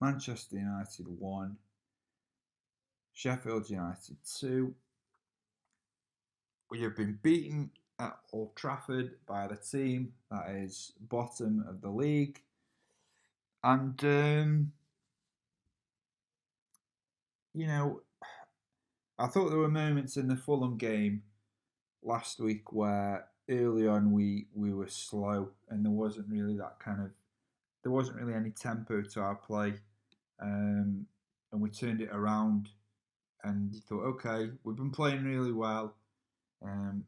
Manchester United 1, Sheffield United 2. We have been beaten at Old Trafford by the team that is bottom of the league. And, I thought there were moments in the Fulham game last week where early on we were slow and there wasn't really any tempo to our play. And we turned it around and you thought, okay, we've been playing really well. And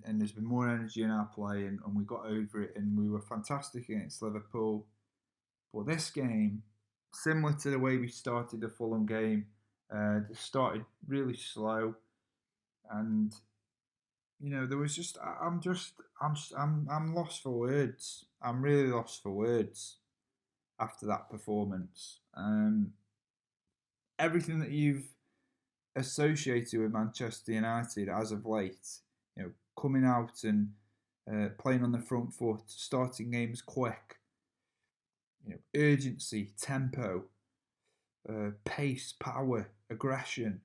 there's been more energy in our play and we got over it and we were fantastic against Liverpool. But this game, similar to the way we started the Fulham game, started really slow, and there was I'm lost for words. I'm really lost for words after that performance. Everything that you've associated with Manchester United as of late, coming out and playing on the front foot, starting games quick, urgency, tempo, pace, power, aggression.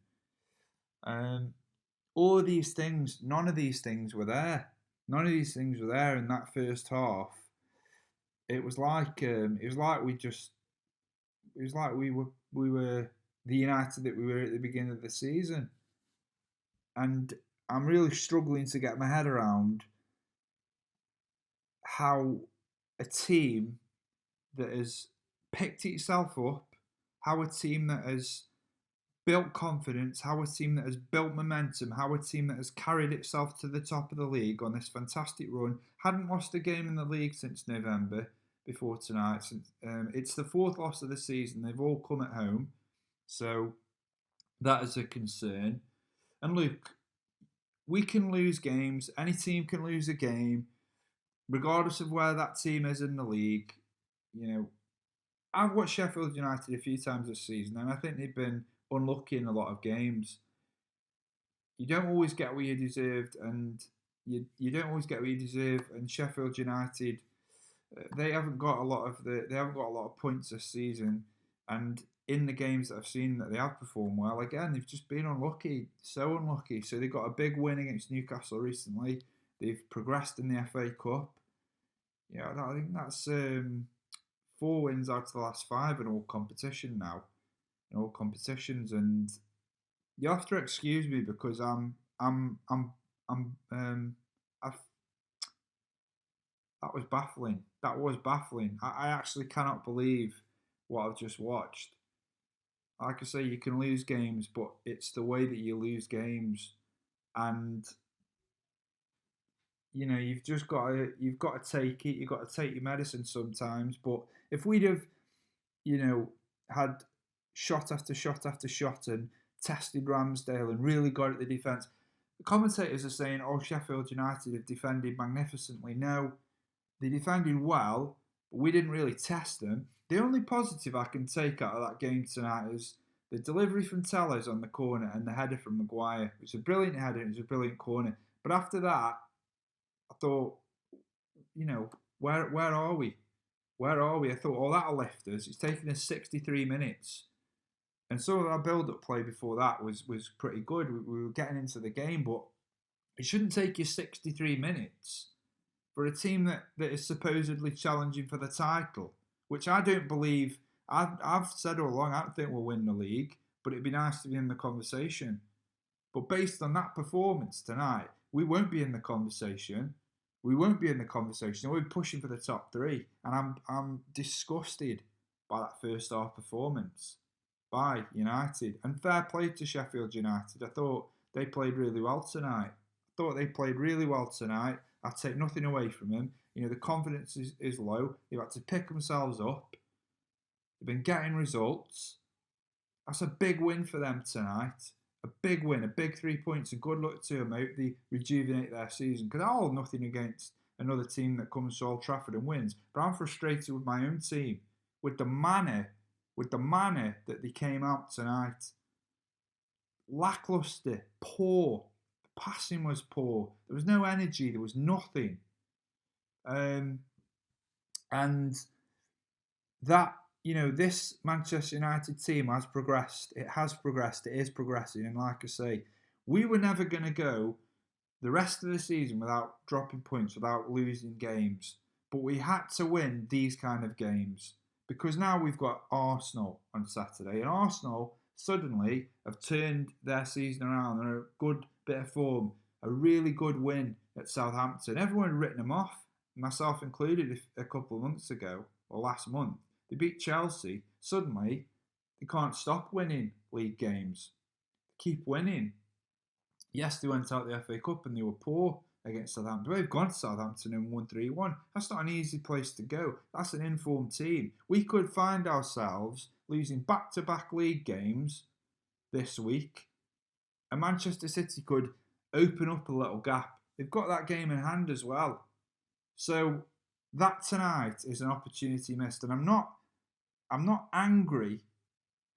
All of these things, none of these things were there. None of these things were there in that first half. It was like we were the United that we were at the beginning of the season. And I'm really struggling to get my head around how a team that has picked itself up, how a team that has built confidence, how a team that has built momentum, how a team that has carried itself to the top of the league on this fantastic run, hadn't lost a game in the league since November before tonight. It's the fourth loss of the season. They've all come at home. So that is a concern. And look, we can lose games. Any team can lose a game, regardless of where that team is in the league. I've watched Sheffield United a few times this season, and I think they've been unlucky in a lot of games. You don't always get what you deserved, and you don't always get what you deserve. And Sheffield United, they haven't got a lot of points this season, and in the games that I've seen that they have performed well, again they've just been unlucky, so unlucky. So they got a big win against Newcastle recently. They've progressed in the FA Cup. I think that's 4 wins out of the last 5 in all competition now, in all competitions, and you have to excuse me because that was baffling. That was baffling. I actually cannot believe what I've just watched. Like I say, you can lose games, but it's the way that you lose games, and you've got to take it. You've got to take your medicine sometimes. But if we'd have, had shot after shot after shot and tested Ramsdale and really got at the defence, the commentators are saying, "Oh, Sheffield United have defended magnificently." No, they defended well, but we didn't really test them. The only positive I can take out of that game tonight is the delivery from Tellez on the corner and the header from Maguire. It was a brilliant header. It was a brilliant corner. But after that, I thought, where are we? Where are we? I thought, that'll lift us. It's taken us 63 minutes. And some of our build-up play before that was pretty good. We were getting into the game, but it shouldn't take you 63 minutes for a team that is supposedly challenging for the title, which I don't believe. I've said all along, I don't think we'll win the league, but it'd be nice to be in the conversation. But based on that performance tonight, we won't be in the conversation. We won't be in the conversation. We're pushing for the top 3, and I'm disgusted by that first half performance by United. And fair play to Sheffield United. I thought they played really well tonight. I take nothing away from them. The confidence is low. They've had to pick themselves up. They've been getting results. That's a big win for them tonight. A big win, a big 3 points, and good luck to them. I hope they rejuvenate their season, because I hold nothing against another team that comes to Old Trafford and wins. But I'm frustrated with my own team, with the manner that they came out tonight. Lacklustre, poor. The passing was poor. There was no energy. There was nothing. And that this Manchester United team has progressed. It has progressed. It is progressing. And like I say, we were never going to go the rest of the season without dropping points, without losing games. But we had to win these kind of games because now we've got Arsenal on Saturday. And Arsenal suddenly have turned their season around. They're a good bit of form, a really good win at Southampton. Everyone had written them off, myself included, a couple of months ago or last month. They beat Chelsea. Suddenly, they can't stop winning league games. They keep winning. Yes, they went out the FA Cup and they were poor against Southampton. They've gone to Southampton and won 3-1. That's not an easy place to go. That's an informed team. We could find ourselves losing back-to-back league games this week, and Manchester City could open up a little gap. They've got that game in hand as well. So that tonight is an opportunity missed, and I'm not angry.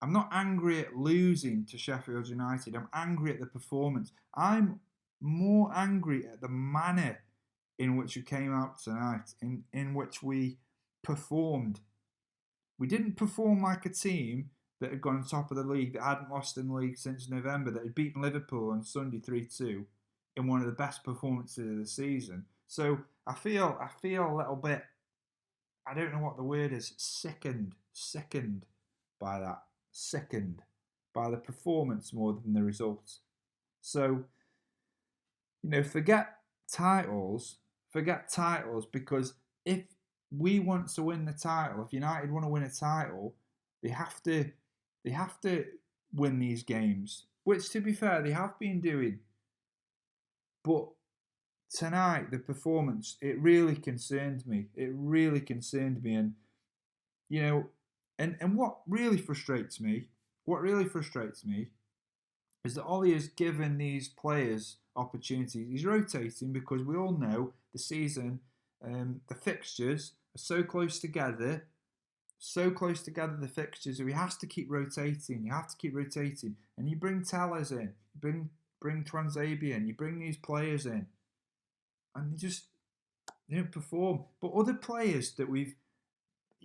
I'm not angry at losing to Sheffield United. I'm angry at the performance. I'm more angry at the manner in which we came out tonight, in which we performed. We didn't perform like a team that had gone top of the league, that hadn't lost in the league since November, that had beaten Liverpool on Sunday 3-2 in one of the best performances of the season. So I feel a little bit, I don't know what the word is, sickened by that. Sickened by the performance more than the results. So, forget titles because if we want to win the title, if United want to win a title, they have to win these games, which to be fair, they have been doing. But tonight, the performance, it really concerned me. And and what really frustrates me is that Ollie has given these players opportunities. He's rotating because we all know the season, the fixtures are so close together, the fixtures. So he has to keep rotating. And you bring Tellers in, you bring Twanzebe in, you bring these players in, and they don't perform. But other players that we've,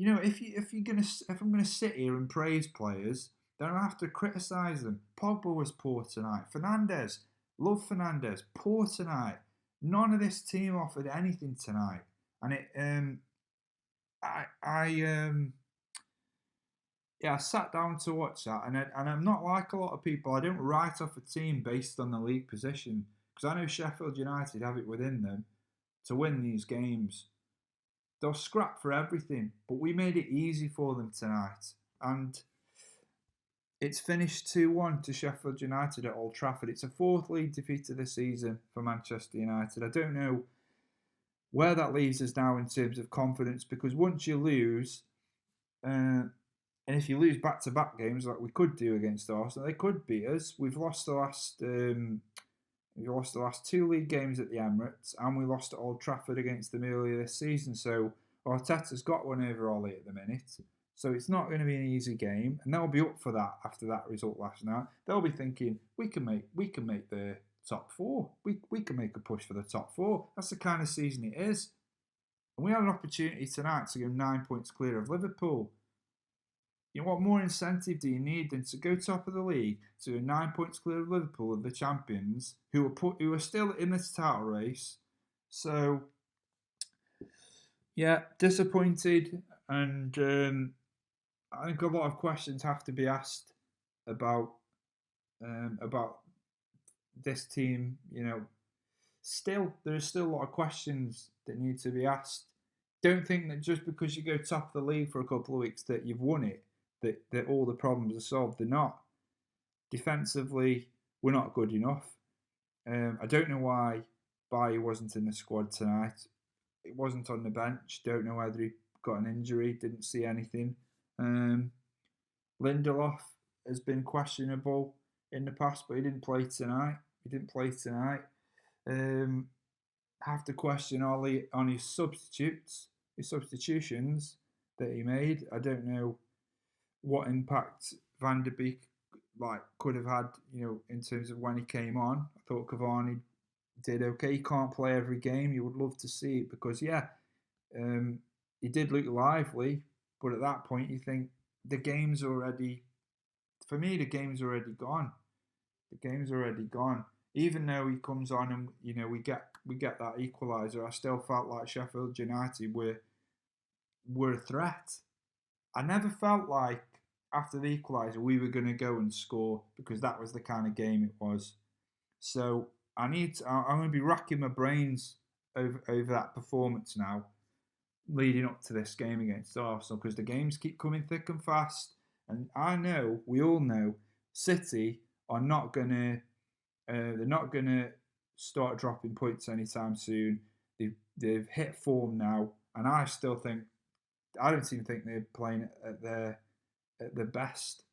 if I'm gonna sit here and praise players, then I have to criticise them. Pogba was poor tonight. Fernandes, love Fernandes, poor tonight. None of this team offered anything tonight, and I sat down to watch that, and I'm not like a lot of people. I don't write off a team based on the league position because I know Sheffield United have it within them to win these games. They'll scrap for everything, but we made it easy for them tonight. And it's finished 2-1 to Sheffield United at Old Trafford. It's a fourth league defeat of the season for Manchester United. I don't know where that leaves us now in terms of confidence, because once you lose, and if you lose back-to-back games like we could do against Arsenal, they could beat us. We've lost the last two league games at the Emirates, and we lost at Old Trafford against them earlier this season. So Arteta's got one over Ollie at the minute. So it's not going to be an easy game, and they'll be up for that after that result last night. They'll be thinking we can make the top four. We can make a push for the top four. That's the kind of season it is. And we had an opportunity tonight to go 9 points clear of Liverpool. What more incentive do you need than to go top of the league, to go 9 points clear of Liverpool, of the champions, who are still in this title race? So, yeah, disappointed, and I think a lot of questions have to be asked about this team. There are still a lot of questions that need to be asked. Don't think that just because you go top of the league for a couple of weeks that you've won it, that all the problems are solved. They're not. Defensively, we're not good enough. I don't know why Bailly wasn't in the squad tonight. It wasn't on the bench. Don't know whether he got an injury. Didn't see anything. Lindelof has been questionable in the past, but he didn't play tonight. Have to question Ollie on his substitutions that he made. I don't know what impact Van der Beek could have had, in terms of when he came on. I thought Cavani did okay. He can't play every game. You would love to see it because he did look lively. But at that point, you think the game's already, for me, the game's already gone. The game's already gone. Even though he comes on and we get that equaliser, I still felt like Sheffield United were a threat. I never felt like after the equaliser we were going to go and score because that was the kind of game it was. So I'm going to be racking my brains over that performance now, leading up to this game against Arsenal because the games keep coming thick and fast, and we all know, City are not gonna they're not gonna start dropping points anytime soon. They've hit form now, and I don't even think they're playing at their best.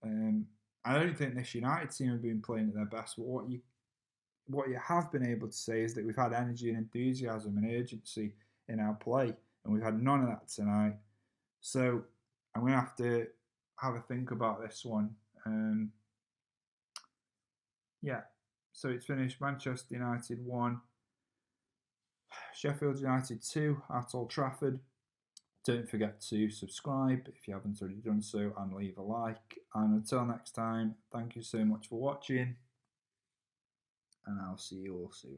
Um, I don't think this United team have been playing at their best. But what you have been able to say is that we've had energy and enthusiasm and urgency in our play, and we've had none of that tonight. So I'm going to have a think about this one. Yeah, so it's finished Manchester United 1, Sheffield United 2 at Old Trafford. Don't forget to subscribe if you haven't already done so and leave a like. And until next time, thank you so much for watching, and I'll see you all soon.